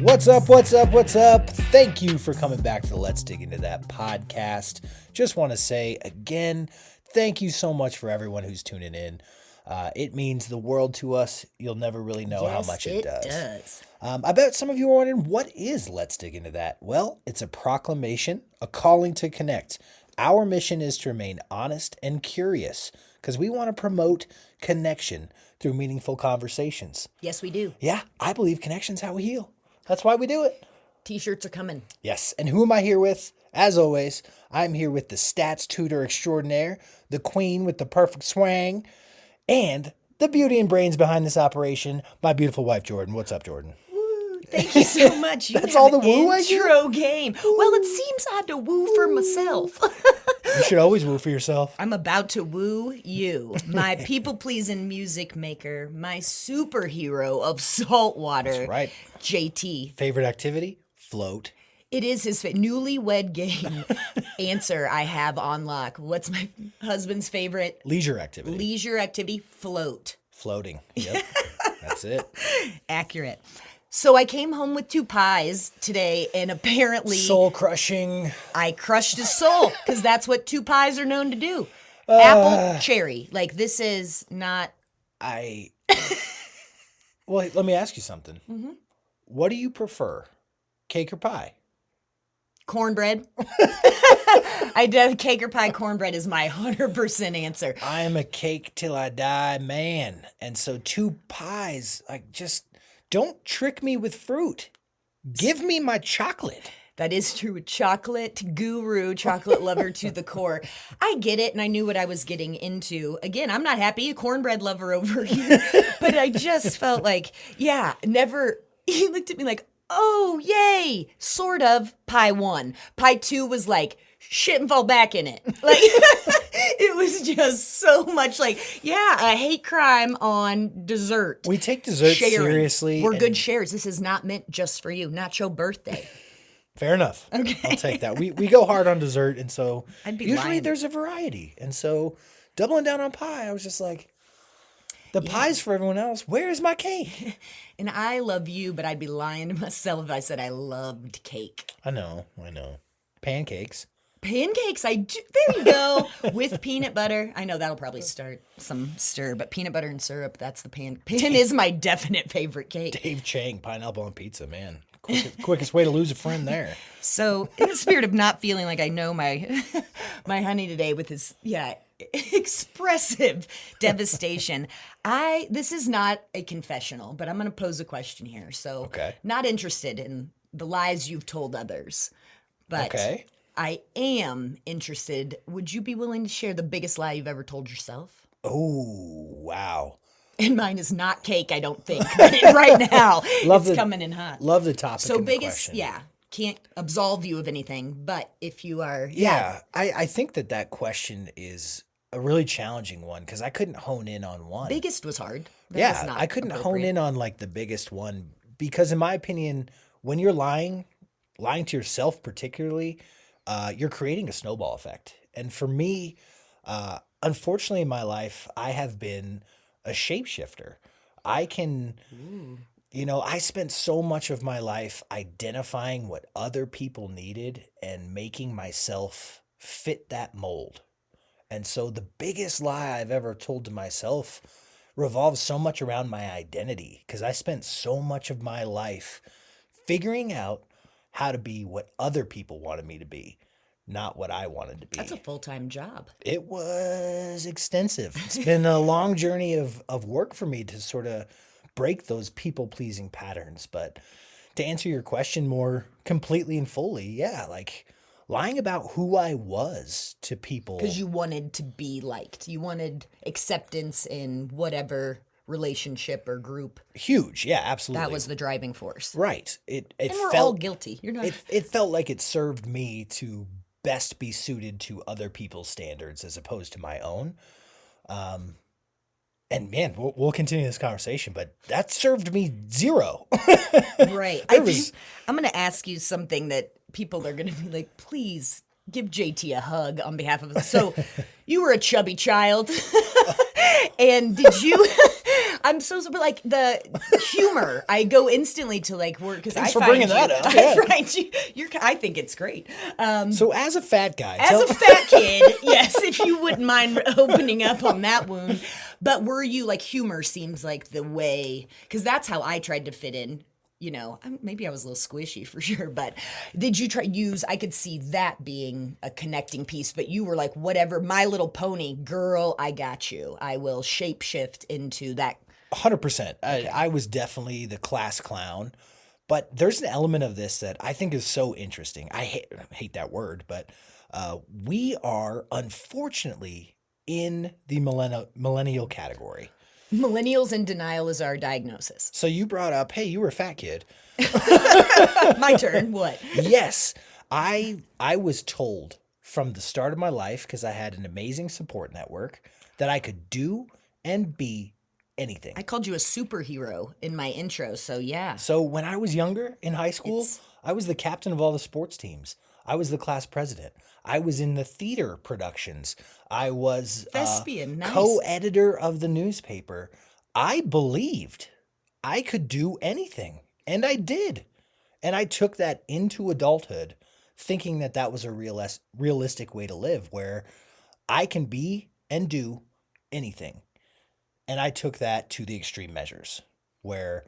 What's up? What's up? What's up? Thank you for coming back to the Let's Dig Into That podcast. Just want to say again, thank you so much for everyone who's tuning in. It means the world to us. You'll never really know how much it does. I bet some of you are wondering, what is Let's Dig Into That? Well, it's a proclamation, a calling to connect. Our mission is to remain honest and curious because we want to promote connection through meaningful conversations. Yes, we do. Yeah, I believe connection's how we heal. That's why we do it. T-shirts are coming. Yes, and who am I here with? As always, I'm here with the stats tutor extraordinaire, the queen with the perfect swang, and the beauty and brains behind this operation, my beautiful wife, Jordan. What's up, Jordan? Woo, thank you so much. That's all the woo I get? Intro game. Woo. Well, it seems odd to woo for myself. You should always woo for yourself. I'm about to woo you, my people-pleasing music maker, my superhero of saltwater. That's right. JT. Favorite activity? Float. It is his newlywed game answer I have on lock. What's my husband's favorite? Leisure activity. Leisure activity, float. Floating. Yep. That's it. Accurate. So I came home with 2 pies today, and apparently... Soul crushing. I crushed his soul, because that's what 2 pies are known to do. Apple, cherry. Like, this is not... Well, let me ask you something. Mm-hmm. What do you prefer, cake or pie? Cornbread. Cake or pie, cornbread is my 100% answer. I am a cake till I die man. And so 2 pies, just don't trick me with fruit. Give me my chocolate. That is true. Chocolate guru, chocolate lover to the core. I get it, and I knew what I was getting into. Again, I'm not happy, a cornbread lover over here, but I just felt like, never. He looked at me like, oh, yay, sort of. Pie 1. Pie 2 was like, shit and fall back in it. Like, it was just so much like, a hate crime on dessert. We take dessert Sharing. seriously. We're good shares. This is not meant just for you. Nacho birthday. Fair enough. Okay. I'll take that. We go hard on dessert, and so usually lying. there's a variety. And so doubling down on pie, I was just like, the pie's for everyone else. Where is my cake? And I love you, but I'd be lying to myself if I said I loved cake. I know. Pancakes. Pancakes, I do. There you go. With peanut butter. I know that'll probably start some stir, but peanut butter and syrup, that's the pan is my definite favorite cake. Dave Chang, pineapple on pizza, man. Quickest way to lose a friend there. So, in the spirit of not feeling like I know my my honey today with his expressive devastation, this is not a confessional, but I'm going to pose a question here. So, not interested in the lies you've told others, but I am interested. Would you be willing to share the biggest lie you've ever told yourself? Oh, wow. And mine is not cake, I don't think. But right now, it's coming in hot. Love the topic. So and biggest, the can't absolve you of anything. But if you are, I think that question is a really challenging one because I couldn't hone in on one. Biggest was hard. That was not I couldn't hone in on like the biggest one because, in my opinion, when you're lying to yourself, particularly, you're creating a snowball effect. And for me, unfortunately, in my life, I have been a shapeshifter. I can, I spent so much of my life identifying what other people needed and making myself fit that mold. And so the biggest lie I've ever told to myself revolves so much around my identity because I spent so much of my life figuring out how to be what other people wanted me to be, not what I wanted to be. That's a full-time job. It was extensive. It's been a long journey of work for me to sort of break those people-pleasing patterns. But to answer your question more completely and fully, like lying about who I was to people. Because you wanted to be liked. You wanted acceptance in whatever relationship or group. Huge. Yeah, absolutely. That was the driving force. Right. It and we're felt all guilty. You're not. It felt like it served me to best be suited to other people's standards as opposed to my own. And man, we'll continue this conversation, but that served me zero. Right. I'm going to ask you something that people are going to be like, please give JT a hug on behalf of us. So you were a chubby child. And did you, I'm so, but like the humor, I go instantly to like work because I Thanks for find bringing you, that up. I Yeah. find you, I think it's great. So as a fat guy, As a fat kid, yes, if you wouldn't mind opening up on that wound. But were you like humor seems like the way, because that's how I tried to fit in. Maybe I was a little squishy for sure, but did you I could see that being a connecting piece, but you were like, whatever, My Little Pony, girl, I got you. I will shapeshift into that. 100%. I was definitely the class clown, but there's an element of this that I think is so interesting. I hate that word, but we are unfortunately in the millennial category. Millennials in denial is our diagnosis. So you brought up, hey, you were a fat kid. My turn. What? Yes, I was told from the start of my life, because I had an amazing support network, that I could do and be anything. I called you a superhero in my intro, so yeah. So when I was younger in high school, It's- I was the captain of all the sports teams. I was the class president. I was in the theater productions. I was Thespian, nice. co-editor of the newspaper. I believed I could do anything, and I did. And I took that into adulthood, thinking that that was a realistic way to live, where I can be and do anything. And I took that to the extreme measures, where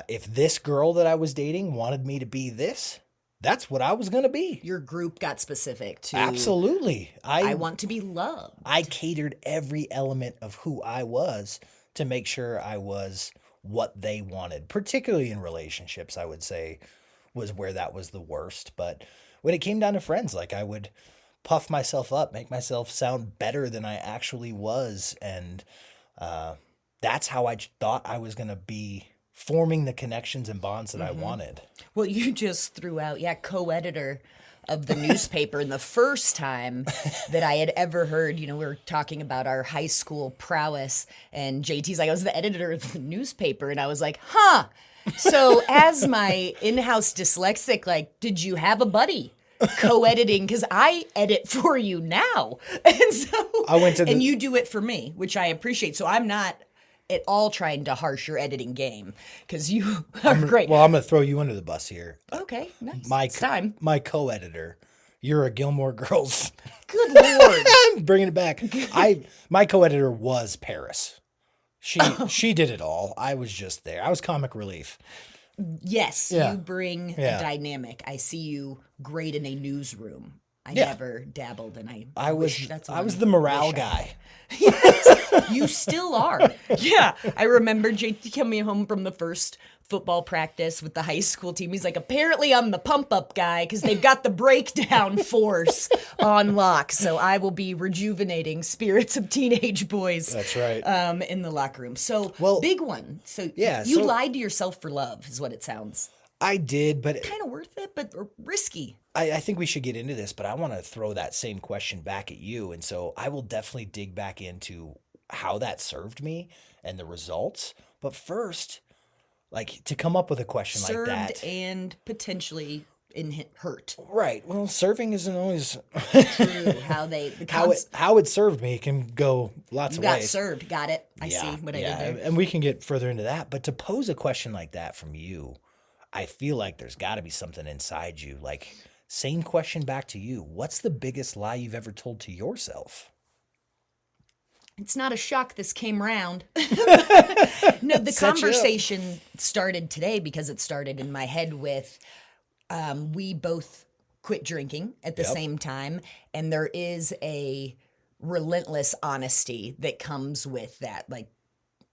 if this girl that I was dating wanted me to be this, that's what I was going to be. Your group got specific to Absolutely. I want to be loved. I catered every element of who I was to make sure I was what they wanted, particularly in relationships, I would say was where that was the worst. But when it came down to friends, like I would puff myself up, make myself sound better than I actually was. And that's how I thought I was going to be forming the connections and bonds that I wanted. Well, you just threw out, co-editor of the newspaper. And the first time that I had ever heard, we were talking about our high school prowess, and JT's like, I was the editor of the newspaper. And I was like, huh. So as my in-house dyslexic, like, did you have a buddy co-editing? Because I edit for you now. And so I went to and you do it for me, which I appreciate. So I'm not at all trying to harsh your editing game, because you are great. Well, I'm going to throw you under the bus here. Okay, nice. It's time. My co-editor, you're a Gilmore Girls. Good Lord. I'm bringing it back. My co-editor was Paris. She did it all. I was just there. I was comic relief. Yes, Yeah. you bring Yeah. a dynamic. I see you great in a newsroom. I Yeah. never dabbled, and I wish was that's I was one the morale wish I guy. Yes, you still are. Yeah, I remember JT coming home from the first football practice with the high school team. He's like, apparently I'm the pump up guy because they've got the breakdown force on lock. So I will be rejuvenating spirits of teenage boys. That's right. In the locker room. So Well, big one. So yeah, you so- lied to yourself for love, is what it sounds. I did, but Kind of worth it, but risky. I think we should get into this, but I want to throw that same question back at you. And so I will definitely dig back into how that served me and the results. But first, like to come up with a question Served like that. and potentially hurt. Right. Well, serving isn't always True. How they the how it served me can go lots you of got ways. served. Got it. I see what I did there. And we can get further into that. But to pose a question like that from you, I feel like there's got to be something inside you. Like, same question back to you. What's the biggest lie you've ever told to yourself? It's not a shock this came round. No, the Set you up. conversation started today because it started in my head with we both quit drinking at the Yep. same time, and there is a relentless honesty that comes with that. Like,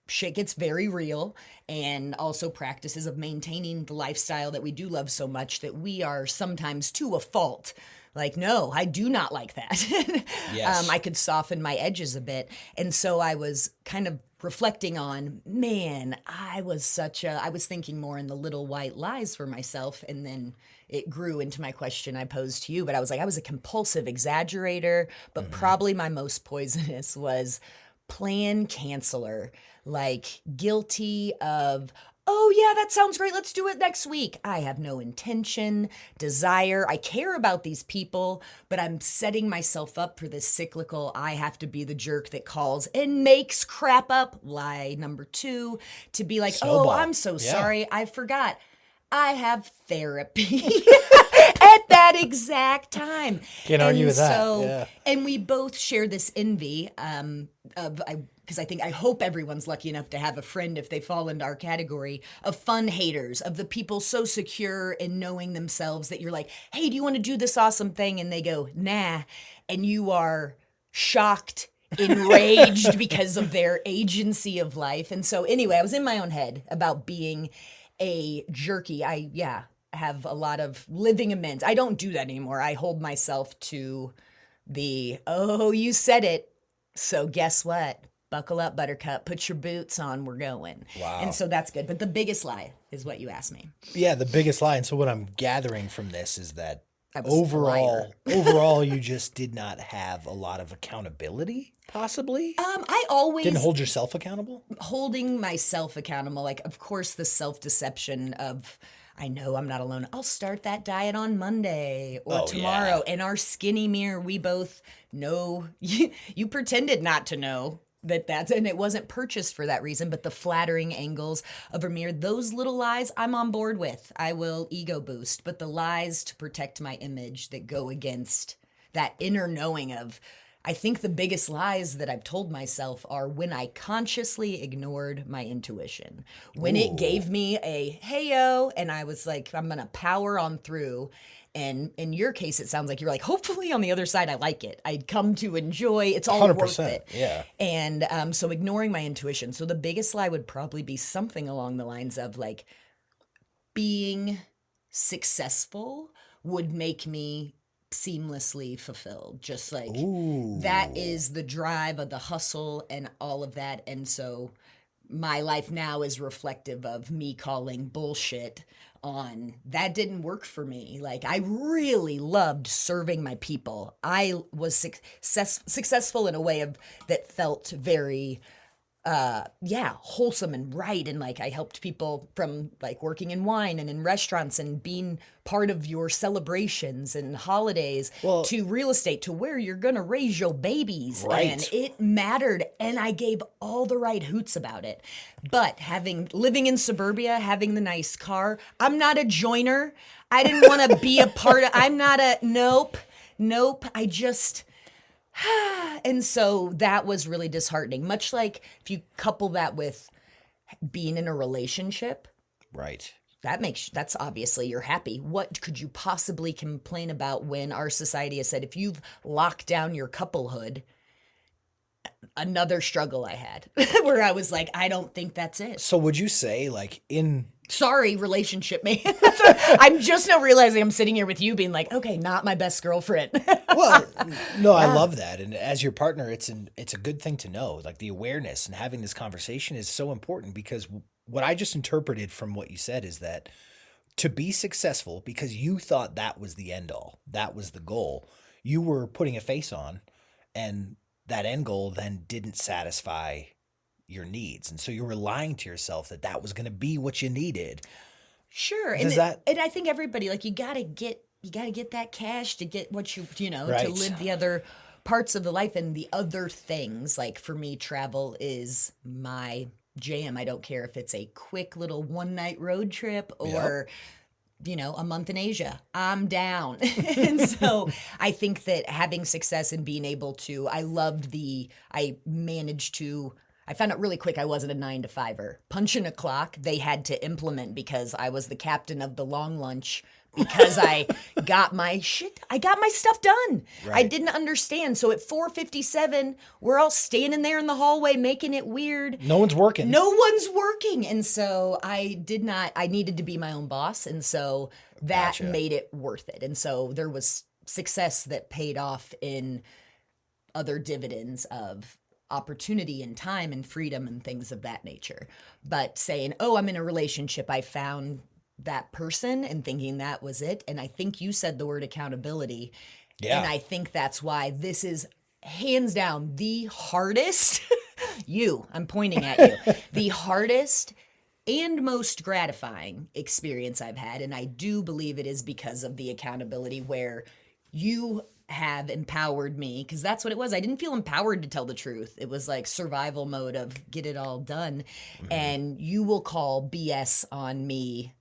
shit gets very real, and also practices of maintaining the lifestyle that we do love so much that we are sometimes to a fault. Like, no, I do not like that. Yes. I could soften my edges a bit. And so I was kind of reflecting on, man, I was thinking more in the little white lies for myself. And then it grew into my question I posed to you. But I was like, I was a compulsive exaggerator, but probably my most poisonous was plan canceler. Like, guilty of oh, yeah, that sounds great. Let's do it next week. I have no intention, desire. I care about these people, but I'm setting myself up for this cyclical, I have to be the jerk that calls and makes crap up. Lie number 2, to be like, oh, I'm Snowball. so Yeah. sorry. I forgot. I have therapy at that exact time. Can't argue with that. Yeah. And we both share this envy because I hope everyone's lucky enough to have a friend, if they fall into our category, of fun haters, of the people so secure in knowing themselves that you're like, hey, do you want to do this awesome thing? And they go, nah. And you are shocked, enraged because of their agency of life. And so anyway, I was in my own head about being a jerky. Have a lot of living amends. I don't do that anymore. I hold myself to the, oh, you said it. So guess what? Buckle up, buttercup. Put your boots on. We're going. Wow. And so that's good. But the biggest lie is what you asked me. Yeah, the biggest lie. And so what I'm gathering from this is that I was a liar. overall, you just did not have a lot of accountability, possibly? I always Didn't hold yourself accountable? holding myself accountable. Like, of course, the self-deception of, I know I'm not alone. I'll start that diet on Monday or Oh, tomorrow. yeah. In our skinny mirror, we both know. You pretended not to know that's, and it wasn't purchased for that reason, but the flattering angles of a mirror, those little lies I'm on board with. I will ego boost, but the lies to protect my image that go against that inner knowing of, I think the biggest lies that I've told myself are when I consciously ignored my intuition. When it gave me a hey yo, and I was like, I'm gonna power on through. And in your case, it sounds like you're like, hopefully on the other side, I like it. I'd come to enjoy. It's all worth 100%. it. Yeah. And so ignoring my intuition. So the biggest lie would probably be something along the lines of like, being successful would make me seamlessly fulfilled. Just like that is the drive of the hustle and all of that. And so my life now is reflective of me calling bullshit on that didn't work for me. Like, I really loved serving my people. I was successful in a way of that felt very wholesome and right. And like, I helped people from like working in wine and in restaurants and being part of your celebrations and holidays to real estate, to where you're going to raise your babies. Right. And it mattered. And I gave all the right hoots about it. But living in suburbia, having the nice car, I'm not a joiner. I didn't want to be a part of, nope. I just, and so that was really disheartening. Much like if you couple that with being in a relationship, Right. that's obviously you're happy. What could you possibly complain about when our society has said, if you've locked down your couplehood? Another struggle I had where I was like, I don't think that's it. So would you say, like, Sorry, relationship man. I'm just now realizing I'm sitting here with you being like, okay, not my best girlfriend. well, no, I love that. And as your partner, it's a good thing to know. Like, the awareness and having this conversation is so important, because what I just interpreted from what you said is that to be successful, because you thought that was the end all, that was the goal, you were putting a face on, and that end goal then didn't satisfy your needs. And so you were lying to yourself that that was going to be what you needed. Sure. And I think everybody, like, you gotta get that cash to get what Right. to live the other parts of the life and the other things. Like, for me, travel is my jam. I don't care if it's a quick little one night road trip or a month in Asia. I'm down. And so I think that having success and being able to, I found out really quick I wasn't a 9-to-5er. Punching a clock, they had to implement because I was the captain of the long lunch, because I got my stuff done. Right. I didn't understand. So at 4:57, we're all standing there in the hallway making it weird. No one's working. No one's working. And so I needed to be my own boss. And so that Gotcha. made it worth it. And so there was success that paid off in other dividends of opportunity and time and freedom and things of that nature. But saying, oh, I'm in a relationship, I found that person, and thinking that was it. And I think you said the word accountability. Yeah. And I think that's why this is hands down the hardest, I'm pointing at you, the hardest and most gratifying experience I've had. And I do believe it is because of the accountability where you have empowered me, because that's what it was. I didn't feel empowered to tell the truth. It was like survival mode of get it all done. Mhm. And you will call BS on me.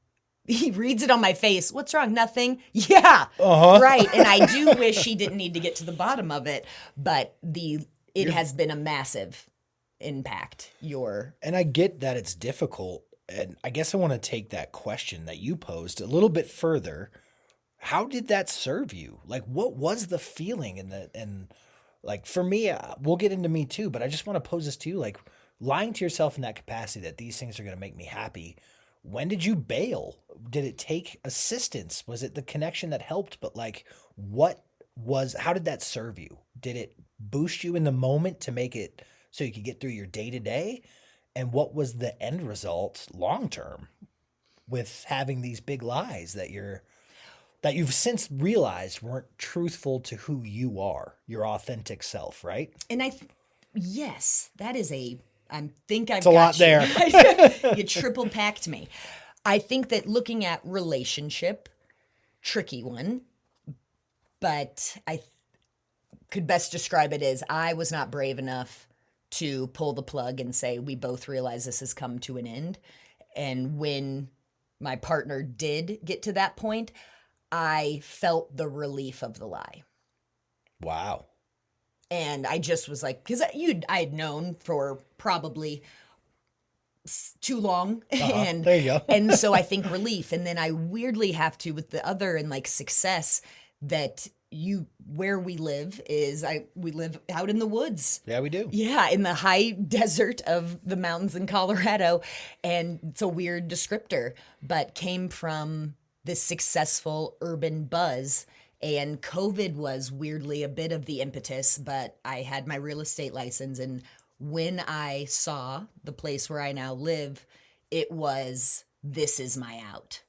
He reads it on my face. What's wrong? Nothing. Yeah. Uh-huh. Right. And I do wish he didn't need to get to the bottom of it, but it You're, has been a massive impact. and I get that it's difficult. And I guess I want to take that question that you posed a little bit further. How did that serve you? Like, what was the feeling and like for me, we'll get into me too, but I just want to pose this to you, like lying to yourself in that capacity that these things are going to make me happy. When did you bail? Did it take assistance? Was it the connection that helped? But like, how did that serve you? Did it boost you in the moment to make it so you could get through your day to day? And what was the end result long term with having these big lies that you've since realized weren't truthful to who you are, your authentic self, right? And yes, that is I think I've It's a lot got you. there. You triple packed me. I think that looking at relationship, tricky one, but I could best describe it as I was not brave enough to pull the plug and say, we both realize this has come to an end. And when my partner did get to that point, I felt the relief of the lie. Wow. And I just was like, because I had known for probably too long, Uh-huh. and There you go. and so I think relief, and then I weirdly have to with the other and like success that where we live is we live out in the woods. Yeah, we do. Yeah, in the high desert of the mountains in Colorado, and it's a weird descriptor, but came from this successful urban buzz. And COVID was weirdly a bit of the impetus, but I had my real estate license. And when I saw the place where I now live, it was, this is my out.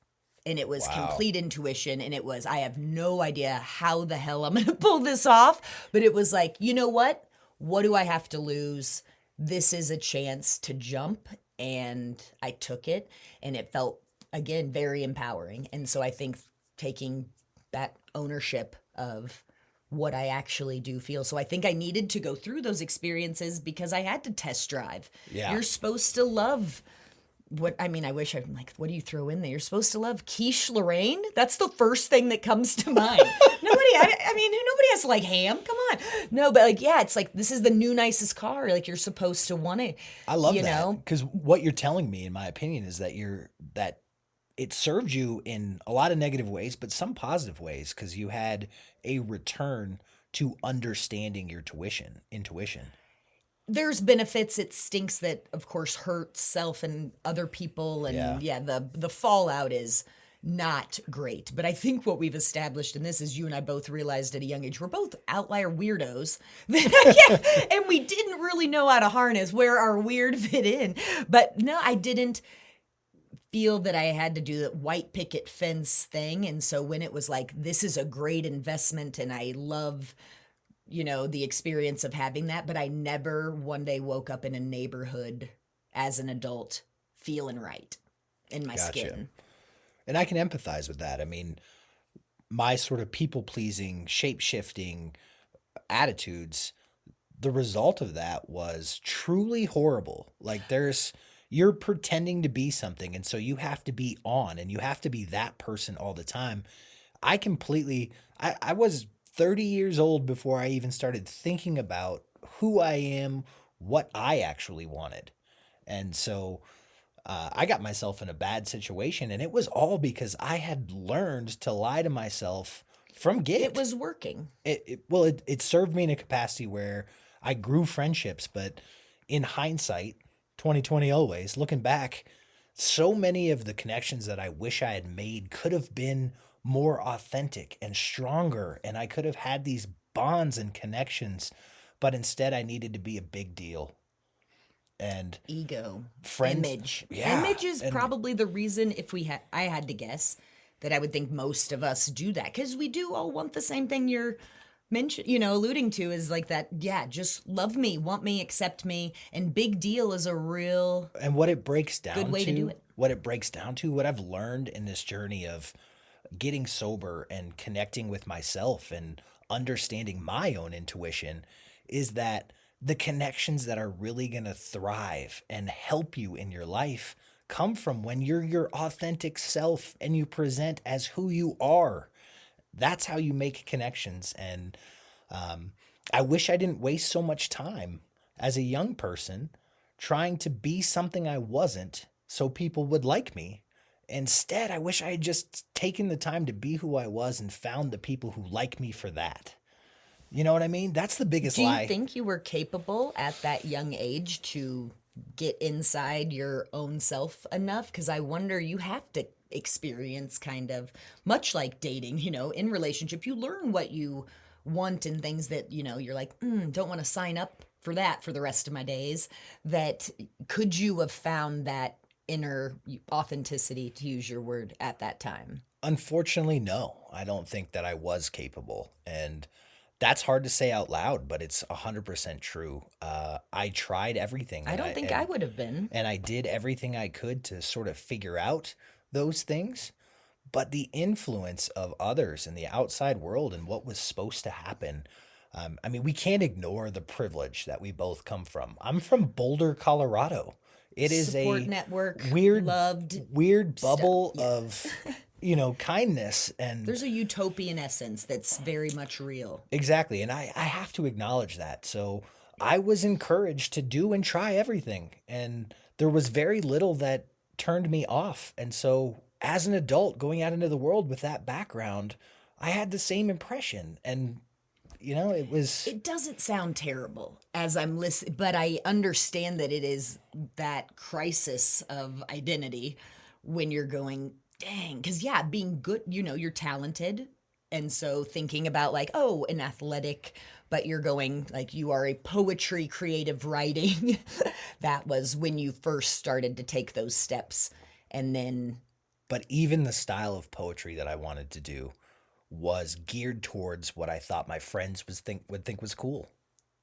And it was Wow. complete intuition. And it was, I have no idea how the hell I'm going to pull this off. But it was like, you know what? What do I have to lose? This is a chance to jump. And I took it. And it felt, again, very empowering. And so I think taking that ownership of what I actually do feel. So I think I needed to go through those experiences because I had to test drive. Yeah. You're supposed to love I wish I'm like, what do you throw in there? You're supposed to love quiche Lorraine? That's the first thing that comes to mind. Nobody has to like ham. Come on. No, but like, yeah, it's like, this is the new nicest car. Like you're supposed to want it. I love you that know? because what you're telling me, in my opinion, is that it served you in a lot of negative ways, but some positive ways because you had a return to understanding your intuition. There's benefits. It stinks that, of course, hurts self and other people, Yeah. and the fallout is not great. But I think what we've established in this is you and I both realized at a young age we're both outlier weirdos, and we didn't really know how to harness where our weird fit in. But no, I didn't feel that I had to do the white picket fence thing, and so when it was like, this is a great investment, and I love the experience of having that, but I never one day woke up in a neighborhood as an adult feeling right in my Gotcha. skin. And I can empathize with that. I mean, my sort of people pleasing, shape shifting attitudes, the result of that was truly horrible. Like you're pretending to be something. And so you have to be on and you have to be that person all the time. I was 30 years old before I even started thinking about who I am, what I actually wanted. And so I got myself in a bad situation, and it was all because I had learned to lie to myself from get. It was working. It served me in a capacity where I grew friendships, but in hindsight, 2020 always, looking back, so many of the connections that I wish I had made could have been more authentic and stronger, and I could have had these bonds and connections, but instead I needed to be a big deal. And Ego, friends, image. yeah, Image is and probably the reason, if I had to guess, that I would think most of us do that, because we do all want the same thing. You're mention, alluding to is like that, yeah, just love me, want me, accept me, and big deal is a real And what it breaks good down way to do to, it. what I've learned in this journey of getting sober and connecting with myself and understanding my own intuition is that the connections that are really going to thrive and help you in your life come from when you're your authentic self and you present as who you are. That's how you make connections. And um, I wish I didn't waste so much time as a young person trying to be something I wasn't so people would like me. Instead, I wish I had just taken the time to be who I was and found the people who like me for that. You know what I mean? That's the biggest Do you lie. think you were capable at that young age to get inside your own self enough? Because I wonder, you have to experience kind of much like dating, in relationship, you learn what you want and things that, you're like, don't want to sign up for that for the rest of my days. That could you have found that inner authenticity, to use your word, at that time? Unfortunately, no. I don't think that I was capable. And that's hard to say out loud, but it's 100% true. I tried everything I and don't think I would have been. I did everything I could to sort of figure out those things. But the influence of others in the outside world and what was supposed to happen. I mean, we can't ignore the privilege that we both come from. I'm from Boulder, Colorado. It is Support a network, weird, loved weird stuff. bubble Yeah. of, kindness and There's a utopian essence that's very much real. exactly. And I have to acknowledge that. So I was encouraged to do and try everything. And there was very little that turned me off. And so as an adult going out into the world with that background, I had the same impression. And, it was It doesn't sound terrible as I'm listening, but I understand that it is that crisis of identity when you're going, dang, because yeah, being good, you're talented. And so thinking about like, oh, an athletic, but you're going like you are a poetry, creative writing. That was when you first started to take those steps. And then but even the style of poetry that I wanted to do was geared towards what I thought my friends would think was cool.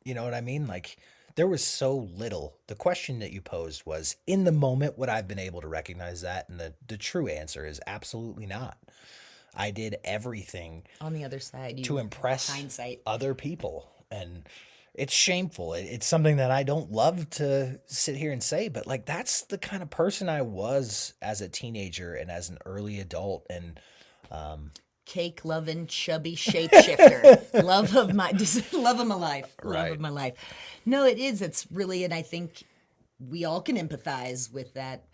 You know what I mean? Like there was so little. The question that you posed was in the moment would I've been able to recognize that? And the true answer is absolutely not. I did everything on the other side, to you impress hindsight. other people. And it's shameful. It's something that I don't love to sit here and say, but like that's the kind of person I was as a teenager and as an early adult. And Cake loving, chubby shapeshifter. Love of my life. Love right. of my life. No, it is. It's really, and I think we all can empathize with that.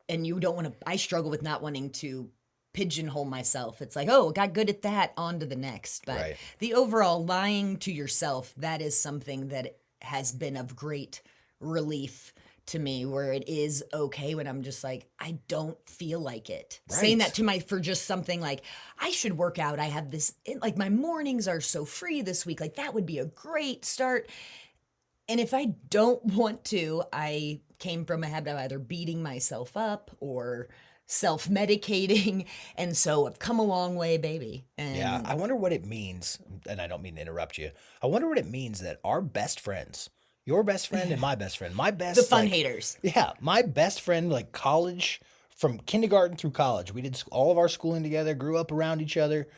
And you don't want to, I struggle with not wanting to pigeonhole myself. It's like, oh, got good at that, on to the next. But Right. the overall lying to yourself, that is something that has been of great relief to me, where it is okay when I'm just like, I don't feel like it. Saying Right. that to for just something like, I should work out. I have this, like my mornings are so free this week. Like that would be a great start. And if I don't want to, I came from a habit of either beating myself up or self medicating. And so I've come a long way, baby. Yeah, And I wonder what it means, and I don't mean to interrupt you. I wonder what it means that our best friends, your best friend and my best, the fun like, haters. yeah, my best friend, like college, from kindergarten through college, we did all of our schooling together, grew up around each other.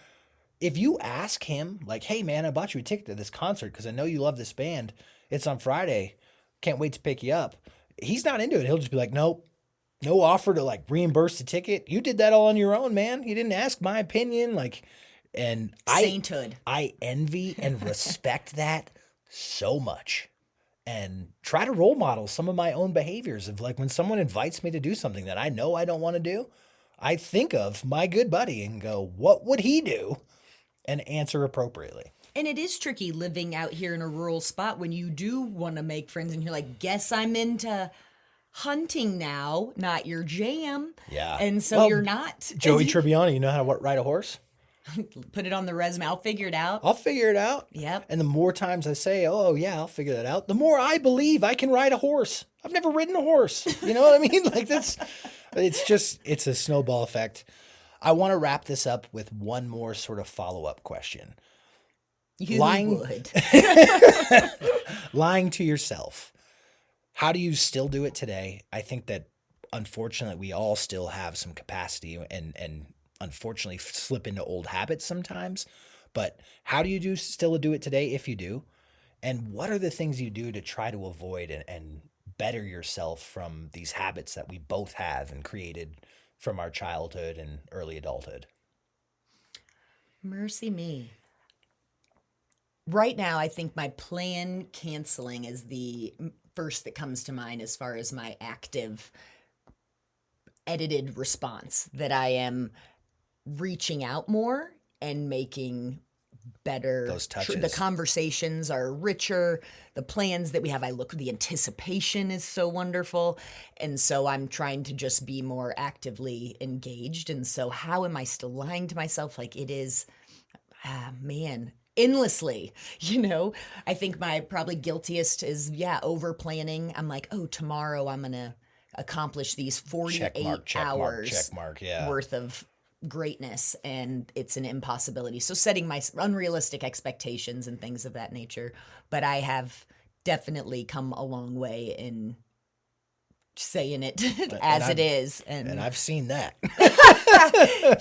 If you ask him, like, hey man, I bought you a ticket to this concert because I know you love this band. It's on Friday. Can't wait to pick you up. He's not into it. He'll just be like, nope, no offer to like reimburse the ticket. You did that all on your own, man. You didn't ask my opinion. Like, and Sainthood. I envy and respect that so much and try to role model some of my own behaviors of like when someone invites me to do something that I know I don't want to do, I think of my good buddy and go, what would he do? And answer appropriately. And it is tricky living out here in a rural spot when you do want to make friends and you're like, guess I'm into hunting now, not your jam. Yeah. And so Well, you're not. Joey Tribbiani, you know how to ride a horse? Put it on the resume. I'll figure it out. I'll figure it out. Yep. And the more times I say, oh, yeah, I'll figure that out, the more I believe I can ride a horse. I've never ridden a horse. You know what I mean? Like it's a snowball effect. I want to wrap this up with one more sort of follow-up question. You lying would. lying to yourself. How do you still do it today? I think that unfortunately we all still have some capacity and unfortunately slip into old habits sometimes. But how do you still do it today if you do? And what are the things you do to try to avoid and better yourself from these habits that we both have and created from our childhood and early adulthood? Mercy me. Right now, I think my plan canceling is the first that comes to mind as far as my active edited response, that I am reaching out more and making better. Those The touches. conversations are richer. The plans that we have, the anticipation is so wonderful. And so I'm trying to just be more actively engaged. And so, how am I still lying to myself? Like, it is, man, endlessly. I think my probably guiltiest is, over planning. I'm like, oh, tomorrow I'm going to accomplish these 48 Check hours mark. Yeah. worth of greatness, and it's an impossibility. So setting my unrealistic expectations and things of that nature. But I have definitely come a long way in saying it as it is. And I've seen that.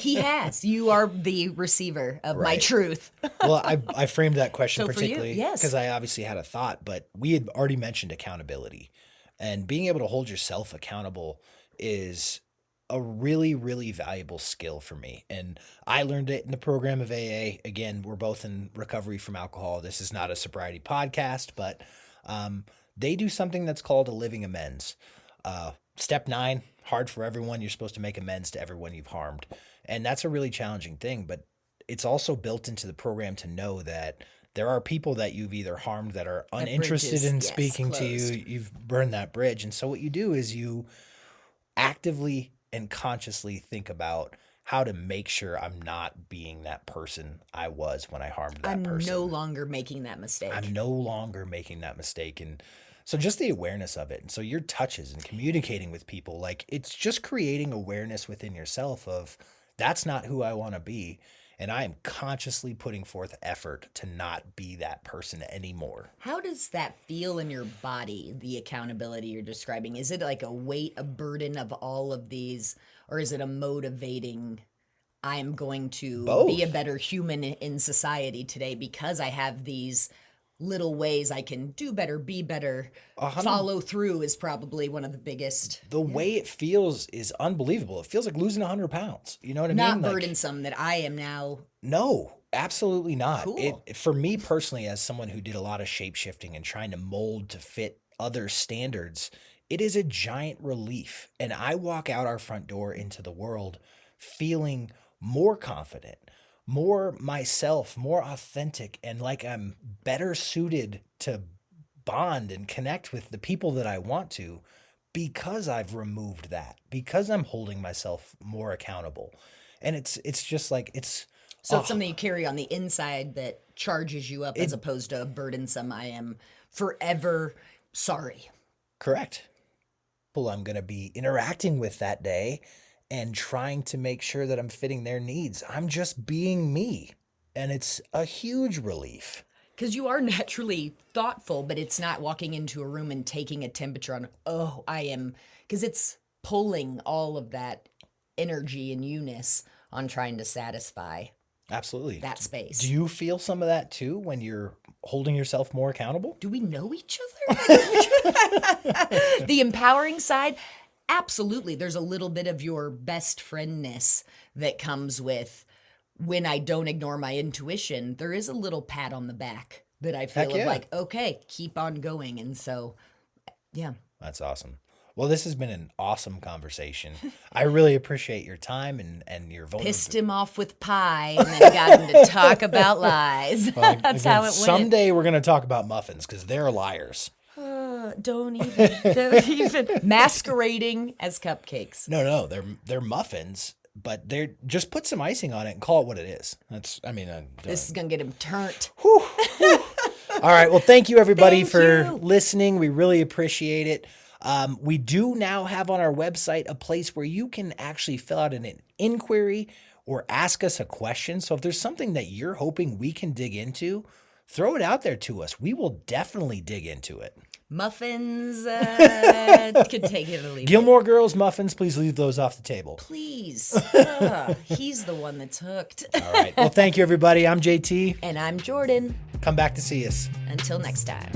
He has. You are the receiver of my Right. truth. Well, I framed that question So for you, particularly yes. because I obviously had a thought, but we had already mentioned accountability. And being able to hold yourself accountable is a really, really valuable skill for me. And I learned it in the program of AA. Again, we're both in recovery from alcohol. This is not a sobriety podcast, but they do something that's called a living amends. Step 9, hard for everyone. You're supposed to make amends to everyone you've harmed. And that's a really challenging thing, but it's also built into the program to know that there are people that you've either harmed that are uninterested is, in yes, speaking to closed. you. You've burned that bridge. And so what you do is you actively and consciously think about how to make sure I'm not being that person I was when I harmed that I'm person. no longer making that mistake. I'm no longer making that mistake. And so just the awareness of it. And so your touches and communicating with people, like it's just creating awareness within yourself of that's not who I want to be. And I am consciously putting forth effort to not be that person anymore. How does that feel in your body, the accountability you're describing? Is it like a weight, a burden of all of these, or is it a motivating, I'm going to Both. be a better human in society today because I have these little ways I can do better, be better, follow through is probably one of the biggest. The way it feels is unbelievable. It feels like losing 100 pounds. You know what I Not mean? Like, burdensome that I am now. no, absolutely not. Cool. For me personally, as someone who did a lot of shape shifting and trying to mold to fit other standards, it is a giant relief. And I walk out our front door into the world feeling more confident, more myself, more authentic, and like I'm better suited to bond and connect with the people that I want to because I've removed that, because I'm holding myself more accountable. And it's just like So it's something you carry on the inside that charges you up as opposed to a burdensome, I am forever sorry. correct. Well, I'm going to be interacting with that day and trying to make sure that I'm fitting their needs. I'm just being me. And it's a huge relief. Because you are naturally thoughtful, but it's not walking into a room and taking a temperature on, oh, I am, because it's pulling all of that energy and you-ness on trying to satisfy Absolutely. that space. Do you feel some of that too when you're holding yourself more accountable? Do we know each other? The empowering side, absolutely. There's a little bit of your best friendness that comes with when I don't ignore my intuition. There is a little pat on the back that I feel Heck yeah. of like, okay, keep on going. And so, yeah. That's awesome. Well, this has been an awesome conversation. I really appreciate your time and your vulnerability. Pissed him off with pie and then got him to talk about lies. That's how it went. Someday we're going to talk about muffins because they're liars. Don't even. Masquerading as cupcakes. No, they're muffins, but they're just put some icing on it and call it what it is. This is going to get him turned. All right. Well, thank you everybody Thank for you. listening. We really appreciate it. We do now have on our website a place where you can actually fill out an inquiry or ask us a question. So if there's something that you're hoping we can dig into, throw it out there to us. We will definitely dig into it. Muffins could take it or leave it. Gilmore Girls muffins, please leave those off the table. Please. He's the one that's hooked. All right. Well, thank you, everybody. I'm JT. And I'm Jordan. Come back to see us. Until next time.